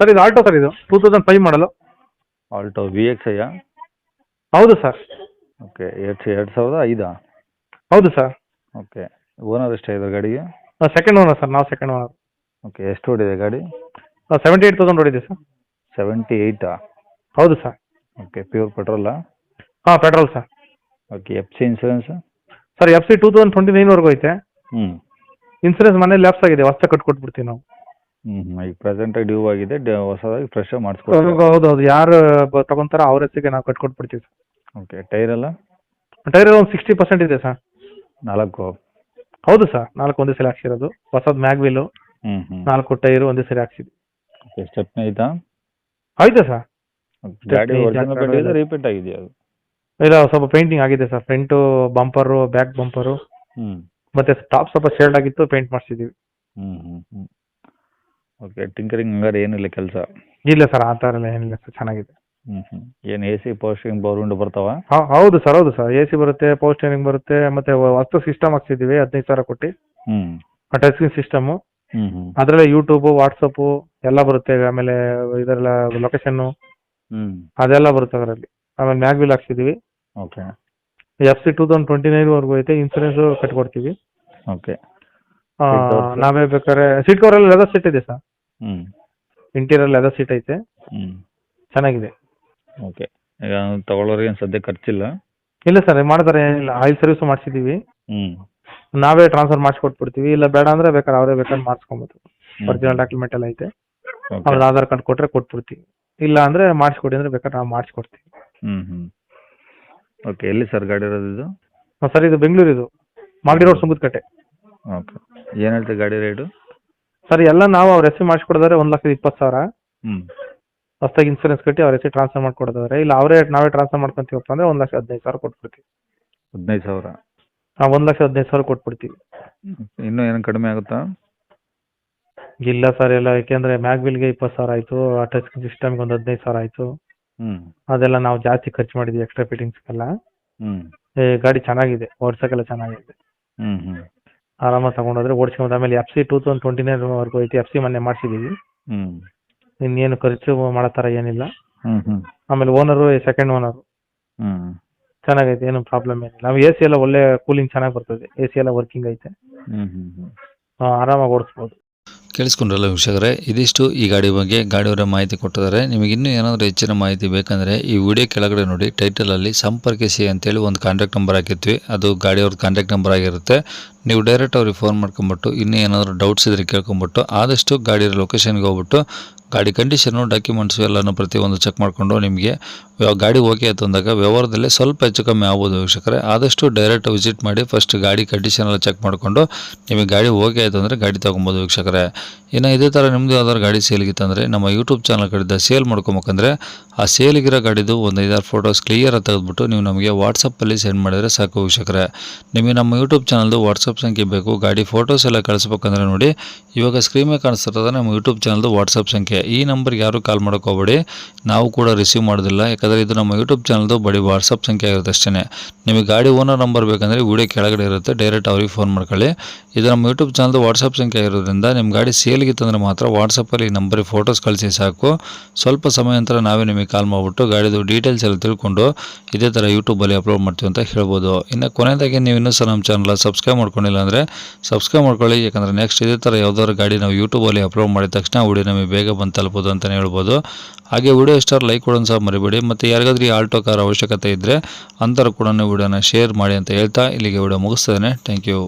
Sir ಇದು Alto sir ಇದು 2005 ಮಾಡಲು. ಆಲ್ಟೋ VXIಯಾ? ಹೌದು ಸರ್. ಓಕೆ 2005. ಹೌದು ಸರ್. ಓಕೆ ಓನರ್ ಎಷ್ಟಾಗಿದೆ ಗಾಡಿಗೆ? ಸೆಕೆಂಡ್ ಓನರ್ ಸರ್, ನಾವು ಸೆಕೆಂಡ್ ಓನರ್. ಓಕೆ ಎಷ್ಟು ಓಡಿದೆ ಗಾಡಿ? 78,000 ಹೊಡಿದೆ ಸರ್. 78? ಹೌದು ಸರ್. ಓಕೆ ಪ್ಯೂರ್ ಪೆಟ್ರೋಲಾ? ಹಾಂ petrol sir. Okay FC insurance? Sir FC 2029ವರೆಗೂ ಐತೆ. ಹ್ಞೂ ಇನ್ಸೂರೆನ್ಸ್ ಮನೇಲಿ ಲ್ಯಾಪ್ಸ್ ಆಗಿದೆ, ಹೊಸ ಕಟ್ಕೊಟ್ಬಿಡ್ತೀವಿ ನಾವು. ಈಗ ಪ್ರೆಸೆಂಟಾಗಿ ಡ್ಯೂ ಆಗಿದೆ, ಹೊಸದಾಗಿ ಫ್ರೆಶ್ ಮಾಡಿಸ್ಕೊಡ್ತೀವಿ. ಹೌದು ಹೌದು, ಯಾರು ತಗೊಂತಾರೋ ಅವ್ರ ಹೆಸರಿಗೆ ನಾವು ಕಟ್ಕೊಟ್ಬಿಡ್ತೀವಿ ಸರ್. ಓಕೆ ಟೈರ್ ಎಲ್ಲ? ಟೈರ್ ಒಂದು 60% ಇದೆ ಸರ್. 4? ಹೌದು ಸರ್, 4 ಒಂದೇ ಸಲ ಹಾಕ್ಸಿರೋದು. ಹೊಸದು ಮ್ಯಾಗ್ವಿಲು, 4 ಟೈರು ಒಂದೇ ಸರಿ ಹಾಕ್ಸಿದ್ವಿ. ಓಕೆ ಸ್ಟೆಪ್ನಿ ಐತಾ? ಆಯ್ತಾ ಸರ್. ಗಾಡಿ ಒರಿಜಿನಲ್ ಪೇಂಟ್ ಇದೆ, ರೀಪೇಂಟ್ ಆಗಿದೆಯಾ ಅದು? ಇಲ್ಲ, ಸ್ವಲ್ಪ ಪೇಂಟಿಂಗ್ ಆಗಿದೆ sir. Front bumper, back bumper, ಹ್ಞೂ ಮತ್ತೆ ಟಾಪ್ ಸ್ವಲ್ಪ ಶೇಡ್ ಆಗಿತ್ತು, ಪೇಂಟ್ ಮಾಡಿಸಿದ್ದೀವಿ. ಹ್ಞೂ ಓಕೆ ಟಿಂಕರಿಂಗ್ ಹಂಗಾರೆ ಏನಿಲ್ಲ ಕೆಲಸ? ಇಲ್ಲ ಸರ್, ಆ ಥರ ಎಲ್ಲ ಏನಿಲ್ಲ ಸರ್, ಚೆನ್ನಾಗಿದೆ. ಏನು AC ಪೋಸ್ಟಿಂಗ್ ಪವರ್ ವಿಂಡೋ ಬರ್ತಾವ? ಹೌದು ಸರ್, ಹೌದು ಸರ್. AC ಬರುತ್ತೆ, ಪವರ್ ಸ್ಟೇರಿಂಗ್ ಬರುತ್ತೆ, ಮತ್ತೆ ಹೊಸ ಸಿಸ್ಟಮ್ ಹಾಕ್ಸಿದ್ದೀವಿ 15,000 ಕೊಟ್ಟು. ಟಚ್ ಸ್ಕ್ರೀನ್ ಸಿಸ್ಟಮು, ಅದರಲ್ಲೇ ಯೂಟ್ಯೂಬು, ವಾಟ್ಸಪ್ಪು ಎಲ್ಲ ಬರುತ್ತೆ. ಆಮೇಲೆ ಇದರೆಲ್ಲ ಲೊಕೇಶನ್ನು ಅದೆಲ್ಲ ಬರುತ್ತೆ ಅದರಲ್ಲಿ. ಆಮೇಲೆ ಮ್ಯಾಗ್ವಿಲ್ ಹಾಕ್ಸಿದ್ದೀವಿ. ಓಕೆ FC 2029ವರೆಗೂ ಐತೆ. ಇನ್ಸೂರೆನ್ಸು ಕಟ್ಕೊಡ್ತೀವಿ. ಓಕೆ ನಾವೇ ಬೇಕಾದ್ರೆ ಸೀಟ್ ಕವರ್ ಎಲ್ಲ ಲೆದರ್ ಸೀಟ್ ಇದೆ ಸರ್. ಇಂಟೀರಿಯರ್ ಲೆದರ್ ಸೀಟ್ ಐತೆ, ಚೆನ್ನಾಗಿದೆ. ಓಕೆ ಈಗ ತಗೊಳ್ಳೋರಿಗೆ ಏನು ಸದ್ಯ ಖರ್ಚಿಲ್ಲ? ಇಲ್ಲ ಸರ್, ಮಾಡ್ತಾರೆ, ಏನಿಲ್ಲ. ಆಯಿಲ್ ಸರ್ವಿಸ್ ಮಾಡಿಸಿದ್ದೀವಿ, ನಾವೇ ಟ್ರಾನ್ಸ್ಫರ್ ಮಾಡಿಸ್ಕೊಟ್ಬಿಡ್ತೀವಿ. ಇಲ್ಲ ಬೇಡ ಅಂದರೆ ಬೇಕಾದ್ರೆ ಅವರೇ ಬೇಕಾದ್ರೆ ಮಾಡಿಸ್ಕೊಬೋದು. ಒರಿಜಿನಲ್ ಡಾಕ್ಯುಮೆಂಟ್ ಎಲ್ಲ ಐತೆ, ಅವ್ರದ್ದು ಆಧಾರ್ ಕಾರ್ಡ್ ಕೊಟ್ಟರೆ ಕೊಟ್ಬಿಡ್ತೀವಿ. ಇಲ್ಲ ಅಂದರೆ ಮಾಡಿಸ್ಕೊಡಿ ಅಂದರೆ ಬೇಕಾದ್ರೆ ನಾವು ಮಾಡಿಸ್ಕೊಡ್ತೀವಿ. ಓಕೆ ಎಲ್ಲಿ ಸರ್ ಗಾಡಿ ಇರೋದು ಇದು? ಸರ್ ಇದು ಬೆಂಗಳೂರು, ಇದು ಮಾಗಡಿ ರೋಡ್, ಸುಂಗದಕಟ್ಟೆ. ಓಕೆ ಏನು ಹೇಳ್ತೀವಿ ಗಾಡಿ ರೇಟು? ಸರ್ ಎಲ್ಲ ನಾವು ಅವ್ರ ಹೆಸರು ಮಾಡಿಸ್ಕೊಡಿದ್ರೆ 1,20,000. ಹೊಸದಾಗಿ ಇನ್ಸೂರೆನ್ಸ್ ಕಟ್ಟಿ ಅವ್ರ ಹೆಸರು ಟ್ರಾನ್ಸ್ಫರ್ ಮಾಡ್ಕೊಡಿದ್ರೆ, ಇಲ್ಲ ನಾವೇ ಟ್ರಾನ್ಸ್ಫರ್ ಮಾಡ್ಕೊಂತೀವಪ್ಪ ಅಂದರೆ 1,15,000 ಕೊಟ್ಬಿಡ್ತೀವಿ. 15,000? 1,15,000 ಕೊಟ್ಬಿಡ್ತೀವಿ. ಇನ್ನೂ ಏನು ಕಡಿಮೆ ಆಗುತ್ತಾ? ಇಲ್ಲ ಸರ್, ಎಲ್ಲ ಯಾಕೆಂದರೆ ಮ್ಯಾಗ್ವಿಲ್ಗೆ 20,000 ಆಯಿತು, ಟಚ್ ಸಿಸ್ಟಮ್ಗೆ ಒಂದು 15,000 ಆಯಿತು. ಅದೆಲ್ಲ ನಾವು ಜಾಸ್ತಿ ಖರ್ಚು ಮಾಡಿದ್ವಿ ಎಕ್ಸ್ಟ್ರಾ ಫಿಟ್ಟಿಂಗ್ಸ್ಗೆಲ್ಲ. ಗಾಡಿ ಚೆನ್ನಾಗಿದೆ, ಓಡ್ಸೋಕ್ಕೆಲ್ಲ ಚೆನ್ನಾಗಿದೆ. ಆರಾಮಾಗಿ ತಗೊಂಡೋದ್ರೆ ಓಡಿಸ್ಕೊಂಡು. ಆಮೇಲೆ FC 2029ವರೆಗೂ ಐತಿ. FC ಮೊನ್ನೆ ಮಾಡಿಸಿದ್ದೀವಿ. ಇನ್ನೇನು ಖರ್ಚು ಮಾಡೋ ಥರ ಏನಿಲ್ಲ. ಆಮೇಲೆ ಓನರು ಸೆಕೆಂಡ್ ಓನರು, ಚೆನ್ನಾಗೈತೆ, ಏನು ಪ್ರಾಬ್ಲಮ್ ಏನಿಲ್ಲ. ನಾವು AC ಎಲ್ಲ ಒಳ್ಳೆ ಕೂಲಿಂಗ್ ಚೆನ್ನಾಗಿ ಬರ್ತದೆ. AC ಎಲ್ಲ ವರ್ಕಿಂಗ್ ಐತೆ, ಆರಾಮಾಗಿ ಓಡಿಸ್ಬೋದು. ಕೇಳಿಸ್ಕೊಂಡ್ರಲ್ಲ ವೀಕ್ಷಕರೇ, ಇದಿಷ್ಟು ಈ ಗಾಡಿ ಬಗ್ಗೆ ಗಾಡಿಯವರ ಮಾಹಿತಿ ಕೊಟ್ಟಿದ್ದಾರೆ. ನಿಮಗೆ ಇನ್ನೂ ಏನಾದರೂ ಹೆಚ್ಚಿನ ಮಾಹಿತಿ ಬೇಕಂದರೆ ಈ ವಿಡಿಯೋ ಕೆಳಗಡೆ ನೋಡಿ, ಟೈಟಲಲ್ಲಿ ಸಂಪರ್ಕಿಸಿ ಅಂತೇಳಿ ಒಂದು ಕಾಂಟ್ಯಾಕ್ಟ್ ನಂಬರ್ ಹಾಕಿರ್ತೀವಿ. ಅದು ಗಾಡಿಯವ್ರ ಕಾಂಟ್ಯಾಕ್ಟ್ ನಂಬರ್ ಆಗಿರುತ್ತೆ. ನೀವು ಡೈರೆಕ್ಟ್ ಅವ್ರಿಗೆ ಫೋನ್ ಮಾಡ್ಕೊಂಬಿಟ್ಟು ಇನ್ನೂ ಏನಾದರೂ ಡೌಟ್ಸ್ ಇದ್ದರೆ ಕೇಳ್ಕೊಂಬಿಟ್ಟು ಆದಷ್ಟು ಗಾಡಿಯ ಲೊಕೇಶನ್ಗೆ ಹೋಗ್ಬಿಟ್ಟು ಗಾಡಿ ಕಂಡೀಷನು, ಡಾಕ್ಯುಮೆಂಟ್ಸು ಎಲ್ಲನೂ ಪ್ರತಿಯೊಂದು ಚೆಕ್ ಮಾಡಿಕೊಂಡು ನಿಮಗೆ ಗಾಡಿ ಓಕೆ ಆಯ್ತು ಅಂದಾಗ ವ್ಯವಹಾರದಲ್ಲಿ ಸ್ವಲ್ಪ ಹೆಚ್ಚು ಕಮ್ಮಿ ಆಗ್ಬೋದು ವೀಕ್ಷಕರೇ. ಆದಷ್ಟು ಡೈರೆಕ್ಟ್ ವಿಸಿಟ್ ಮಾಡಿ ಫಸ್ಟ್ ಗಾಡಿ ಕಂಡೀಷನ್ ಎಲ್ಲ ಚೆಕ್ ಮಾಡಿಕೊಂಡು ನಿಮಗೆ ಗಾಡಿ ಓಕೆ ಆಯಿತು ಅಂದರೆ ಗಾಡಿ ತೊಗೊಬೋದು ವೀಕ್ಷಕರೇ. ಇನ್ನು ಇದೇ ಥರ ನಿಮ್ಮದು ಯಾವ್ದಾದ್ರು ಗಾಡಿ ಸೇಲ್ಗಿತ್ತಂದರೆ ನಮ್ಮ ಯೂಟ್ಯೂಬ್ ಚಾನಲ್ ಕಡೆಯಿಂದ ಸೇಲ್ ಮಾಡ್ಕೊಬೇಕಂದ್ರೆ ಆ ಸೇಲಿಗಿರೋ ಗಾಡಿದು ಒಂದು 5-6 ಫೋಟೋಸ್ ಕ್ಲಿಯರಾಗಿ ತೆಗೆದುಬಿಟ್ಟು ನೀವು ನಮಗೆ ವಾಟ್ಸಪ್ಪಲ್ಲಿ ಸೆಂಡ್ ಮಾಡಿದರೆ ಸಾಕು ವೀಕ್ಷಕರೇ. ನಿಮಗೆ ನಮ್ಮ ಯೂಟ್ಯೂಬ್ ಚಾನಲ್ದು ವಾಟ್ಸಪ್ ಸಂಖ್ಯೆ ಬೇಕು, ಗಾಡಿ ಫೋಟೋಸ್ ಎಲ್ಲ ಕಳಿಸ್ಬೇಕಂದ್ರೆ ನೋಡಿ, ಇವಾಗ ಸ್ಕ್ರೀನ್ ಮೇಲೆ ಕಾಣಿಸ್ತಿರೋದು ನಮ್ಮ ಯೂಟ್ಯೂಬ್ ಚಾನಲ್ದು ವಾಟ್ಸಪ್ ಸಂಖ್ಯೆ. ಈ ನಂಬರ್ಗೆ ಯಾರು ಕಾಲ್ ಮಾಡೋಕ್ಕೋಗ್ಬೇಡಿ, ನಾವು ಕೂಡ ರಿಸೀವ್ ಮಾಡೋದಿಲ್ಲ. ಯಾಕಂದರೆ ಇದು ನಮ್ಮ ಯೂಟ್ಯೂಬ್ ಚಾನಲ್ದು ಬರೀ ವಾಟ್ಸಪ್ ಸಂಖ್ಯೆ ಆಗಿರುತ್ತೆ ಅಷ್ಟೇ. ನಿಮಗೆ ಗಾಡಿ ಓನರ್ ನಂಬರ್ ಬೇಕಂದರೆ ವಿಡಿಯೋ ಕೆಳಗಡೆ ಇರುತ್ತೆ, ಡೈರೆಕ್ಟ್ ಅವ್ರಿಗೆ ಫೋನ್ ಮಾಡ್ಕೊಳ್ಳಿ. ಇದು ನಮ್ಮ ಯೂಟ್ಯೂಬ್ ಚಾನಲ್ದು ವಾಟ್ಸಪ್ ಸಂಖ್ಯೆ ಆಗಿರೋದ್ರಿಂದ ನಿಮ್ಮ ಗಾಡಿ ಸೇಲ್ಗಿತ್ತಂದರೆ ಮಾತ್ರ ವಾಟ್ಸಪ್ಪಲ್ಲಿ ಈ ನಂಬರಿಗೆ ಫೋಟೋಸ್ ಕಳಿಸಿ ಸಾಕು. ಸ್ವಲ್ಪ ಸಮಯ ನಂತರ ನಾವೇ ನಿಮಗೆ ಕಾಲ್ ಮಾಡಿಬಿಟ್ಟು ಗಾಡಿದು ಡೀಟೇಲ್ಸ್ ಎಲ್ಲ ತಿಳ್ಕೊಂಡು ಇದೇ ಥರ ಯೂಟ್ಯೂಬಲ್ಲಿ ಅಪ್ಲೋಡ್ ಮಾಡ್ತೀವಿ ಅಂತ ಹೇಳ್ಬೋದು. ಇನ್ನು ಕೊನೆಯದಾಗಿ ನೀವು ಇನ್ನೂ ಸಹ ನಮ್ಮ ಚಾನಲ್ ಸಬ್ಸ್ಕ್ರೈಬ್ ಮಾಡ್ಕೊಂಡಿಲ್ಲ ಅಂದರೆ ಸಬ್ಸ್ಕ್ರೈಬ್ ಮಾಡ್ಕೊಳ್ಳಿ. ಯಾಕಂದರೆ ನೆಕ್ಸ್ಟ್ ಇದೇ ಥರ ಯಾವ್ದಾದ್ರು ಗಾಡಿ ನಾವು ಯೂಟ್ಯೂಬಲ್ಲಿ ಅಪ್ಲೋಡ್ ಮಾಡಿದ ತಕ್ಷಣ ವಿಡಿಯೋ ನಮಗೆ ಬೇಗ ಬಂದು ತಲುಪೋದು ಅಂತಲೇ ಹೇಳ್ಬೋದು. ಹಾಗೆ ವಿಡಿಯೋ ಇಷ್ಟ ಲೈಕ್ ಕೊಡೋದು ಸಹ ಮರಿಬೇಡಿ. ಮತ್ತು ಯಾರಿಗಾದ್ರೂ ಈ ಆಲ್ಟೋ ಕಾರ್ ಅವಶ್ಯಕತೆ ಇದ್ದರೆ ಅಂಥವ್ರು ಕೂಡ ವಿಡಿಯೋನ ಶೇರ್ ಮಾಡಿ ಅಂತ ಹೇಳ್ತಾ ಇಲ್ಲಿಗೆ ವಿಡಿಯೋ ಮುಗಿಸ್ತೇನೆ. Thank you.